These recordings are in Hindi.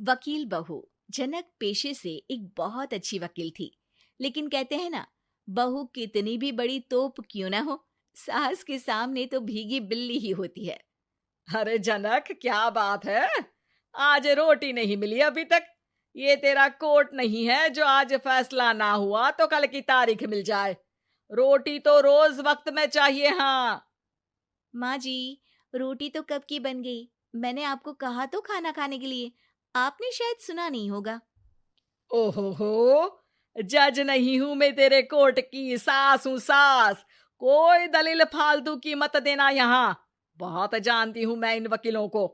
वकील बहू। जनक पेशे से एक बहुत अच्छी वकील थी, लेकिन कहते हैं ना, बहू कितनी भी बड़ी तोप क्यों ना हो, सास के सामने तो भीगी बिल्ली ही होती है। अरे जनक, क्या बात है? आज रोटी नहीं मिली अभी तक। ये तेरा कोर्ट नहीं है जो आज फैसला ना हुआ तो कल की तारीख मिल जाए। रोटी तो रोज वक्त में चाहिए। हाँ। माँ जी, रोटी तो कब की बन गई। मैंने आपको कहा तो खाना खाने के लिए, आपने शायद सुना नहीं होगा। ओहो हो, जज नहीं हूं मैं तेरे कोर्ट की, सास हूं सास। कोई दलील फालतू की मत देना यहाँ। बहुत जानती हूं मैं इन वकीलों को।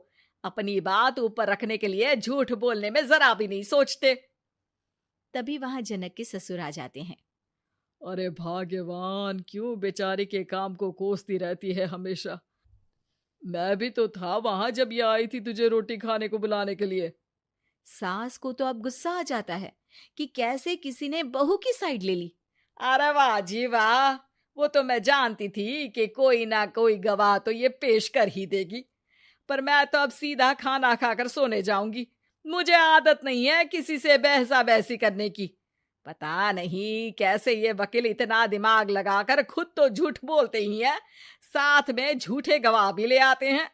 अपनी बात ऊपर रखने के लिए झूठ बोलने में जरा भी नहीं सोचते। तभी वहां जनक के ससुर आ जाते हैं। अरे भाग्यवान, क्यों बेचारे के काम को कोसती रहती है हमेशा। मैं भी तो था वहां जब ये आई थी तुझे रोटी खाने को बुलाने के लिए। सास को तो अब गुस्सा आ जाता है कि कैसे किसी ने बहू की साइड ले ली। अरे वाह जी वाह, वो तो मैं जानती थी कि कोई ना कोई गवाह तो ये पेश कर ही देगी। पर मैं तो अब सीधा खाना खाकर सोने जाऊंगी। मुझे आदत नहीं है किसी से बहसा बहसी करने की। पता नहीं कैसे ये वकील इतना दिमाग लगाकर खुद तो झूठ बोलते ही हैं, साथ में झूठे गवाह भी ले आते हैं।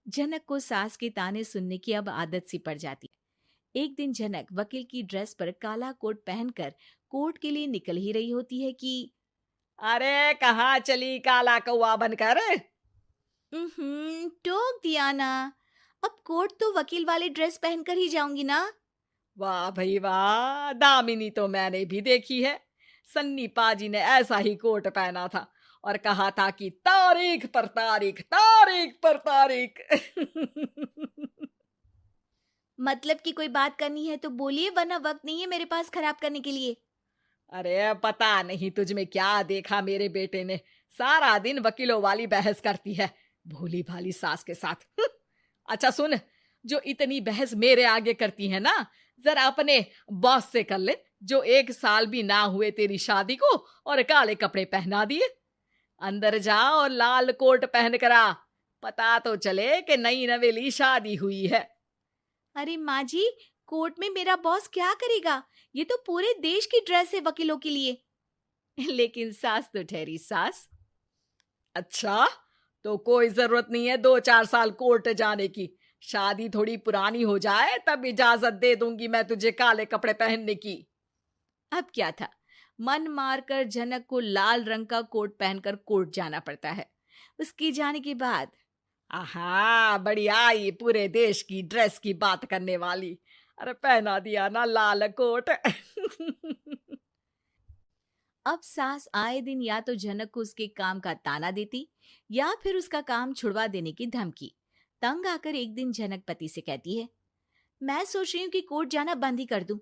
जनक को सास के ताने सुनने की अब आदत सी पड़ जाती है। एक दिन जनक वकील की ड्रेस पर काला कोट पहनकर कोर्ट के लिए निकल ही रही होती है कि अरे कहाँ चली काला कौवा बनकर? टोक दिया ना। अब कोर्ट तो वकील वाली ड्रेस पहनकर ही जाऊंगी ना। वाह भाई वाह, दामिनी तो मैंने भी देखी है। सन्नी पाजी ने ऐसा ही कोट पहना था और कहा था कि तारीख पर तारीख, तारीख पर तारीख। मतलब कि कोई बात करनी है तो बोलिए, वरना वक्त नहीं है मेरे पास खराब करने के लिए। अरे पता नहीं तुझ में क्या देखा मेरे बेटे ने, सारा दिन वकीलों वाली बहस करती है, भोली भाली सास के साथ। अच्छा सुन, जो इतनी बहस मेरे आगे करती है ना, जरा अपने बॉस से कर ले, जो 1 साल भी ना हुए तेरी शादी को और काले कपड़े पहना दिए। अंदर जा और लाल कोट पहन कर आ, पता तो चले कि नई नवेली शादी हुई है। अरे माँ जी, कोर्ट में मेरा बॉस क्या करेगा? ये तो पूरे देश की ड्रेस है वकीलों के लिए। लेकिन सास तो ठहरी सास। अच्छा, तो कोई जरूरत नहीं है 2-4 साल कोर्ट जाने की। शादी थोड़ी पुरानी हो जाए तब इजाजत दे दूंगी मैं तुझे काले कपड़े पहनने की। अब क्या था, मन मारकर जनक को लाल रंग का कोट पहनकर कोर्ट जाना पड़ता है। उसके जाने के बाद आहा, बढ़िया, ये पूरे देश की ड्रेस की बात करने वाली। अरे पहना दिया ना लाल कोट। अब सास आए दिन या तो जनक को उसके काम का ताना देती, या फिर उसका काम छुड़वा देने की धमकी। तंग आकर एक दिन जनक पति से कहती है, मैं सोच रही हूँ कि कोर्ट जाना बंद ही कर दूं।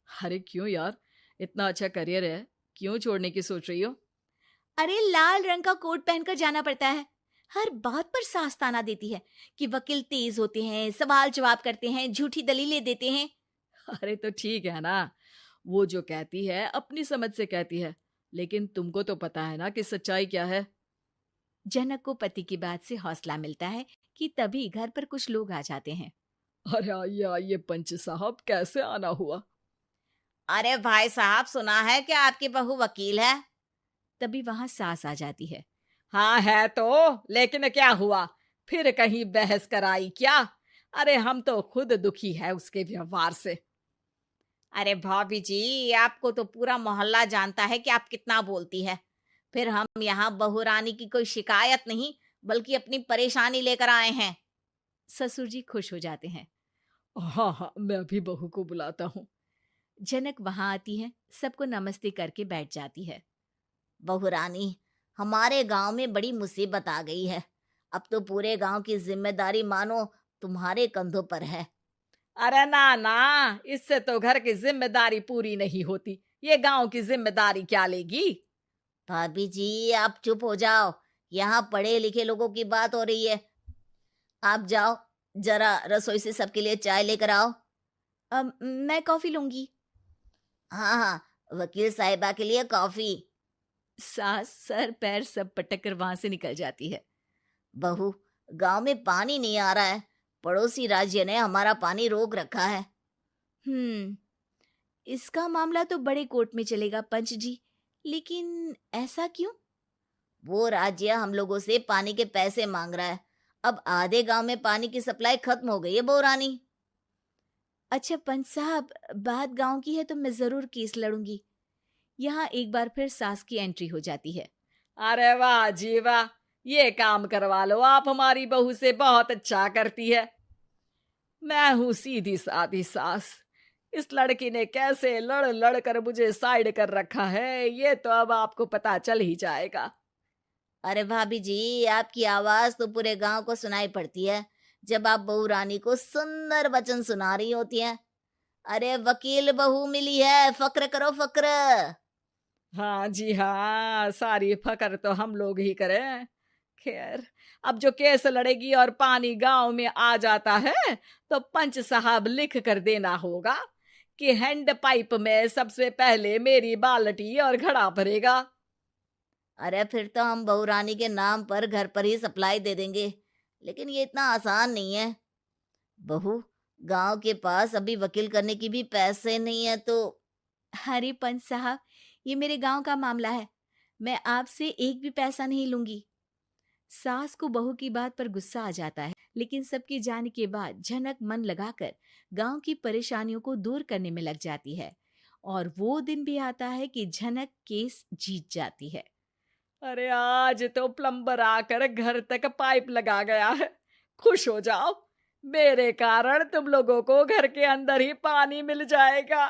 अरे क्यों यार, इतना अच्छा करियर है, क्यों छोड़ने की सोच रही हो? अरे लाल रंग का कोट पहनकर जाना पड़ता है। हर बात पर सास ताना देती है कि वकील तेज होते हैं, सवाल जवाब करते हैं, झूठी दलीलें देते हैं। अरे तो ठीक है ना, वो जो कहती है अपनी समझ से कहती है, लेकिन तुमको तो पता है ना कि सच्चाई क्या है। जनक को पति की बात से हौसला मिलता है कि तभी घर पर कुछ लोग आ जाते हैं। अरे आइए पंच साहब, कैसे आना हुआ? अरे भाई साहब, सुना है कि आपकी बहू वकील है। तभी वहां सास आ जाती है। हाँ है तो, लेकिन क्या हुआ? फिर कहीं बहस कराई क्या? अरे हम तो खुद दुखी है उसके व्यवहार से। अरे भाभी जी, आपको तो पूरा मोहल्ला जानता है कि आप कितना बोलती है। फिर हम यहाँ बहू रानी की कोई शिकायत नहीं, बल्कि अपनी परेशानी लेकर आए हैं। ससुर जी खुश हो जाते हैं। हाँ हाँ, मैं भी बहू को बुलाता हूँ। जनक वहां आती है, सबको नमस्ते करके बैठ जाती है। बहू रानी, हमारे गांव में बड़ी मुसीबत आ गई है। अब तो पूरे गांव की जिम्मेदारी मानो तुम्हारे कंधों पर है। अरे ना ना, इससे तो घर की जिम्मेदारी पूरी नहीं होती, ये गांव की जिम्मेदारी क्या लेगी? भाभी जी, आप चुप हो जाओ। यहाँ पढ़े लिखे लोगों की बात हो रही है। आप जाओ, जरा रसोई से सबके लिए चाय लेकर आओ। मैं कॉफी लूंगी। हाँ हाँ, वकील साहिबा के लिए कॉफी। सास सर पैर सब पटक कर वहां से निकल जाती है। बहू, गांव में पानी नहीं आ रहा है, पड़ोसी राज्य ने हमारा पानी रोक रखा है। इसका मामला तो बड़े कोर्ट में चलेगा पंच जी, लेकिन ऐसा क्यों? वो राज्य हम लोगों से पानी के पैसे मांग रहा है। अब आधे गांव में पानी की सप्लाई खत्म हो गई है बहू रानी। अच्छा पंच साहब, बात गांव की है तो मैं जरूर केस लड़ूंगी। यहाँ एक बार फिर सास की एंट्री हो जाती है। अरे वाह जी वाह, ये काम करवा लो, आप हमारी बहू से बहुत अच्छा करती है। मैं हूं सीधी सादी सास। इस लड़की ने कैसे लड़ लड़ कर मुझे साइड कर रखा है, ये तो अब आपको पता चल ही जाएगा। अरे भाभी जी, आपकी आवाज तो पूरे गांव को सुनाई पड़ती है जब आप बहू रानी को सुंदर वचन सुना रही होती हैं। अरे वकील बहू मिली है, फक्र करो फक्र। हाँ जी हाँ, सारी फकर तो हम लोग ही करें। खैर, अब जो केस लड़ेगी और पानी गांव में आ जाता है तो पंच साहब लिख कर देना होगा कि हैंड पाइप में सबसे पहले मेरी बाल्टी और घड़ा भरेगा। अरे फिर तो हम बहू रानी के नाम पर घर पर ही सप्लाई दे देंगे, लेकिन ये इतना आसान नहीं है। बहू, गांव के पास अभी वकील करने की भी पैसे नहीं है तो। अरे पंच साहब, ये मेरे गांव का मामला है, मैं आपसे एक भी पैसा नहीं लूंगी। सास को बहू की बात पर गुस्सा आ जाता है, लेकिन सबके जाने के बाद झनक मन लगाकर गांव की परेशानियों को दूर करने में लग जाती है। और वो दिन भी आता है कि झनक केस जीत जाती है। अरे आज तो प्लम्बर आकर घर तक पाइप लगा गया है। खुश हो जाओ, मेरे कारण तुम लोगों को घर के अंदर ही पानी मिल जाएगा।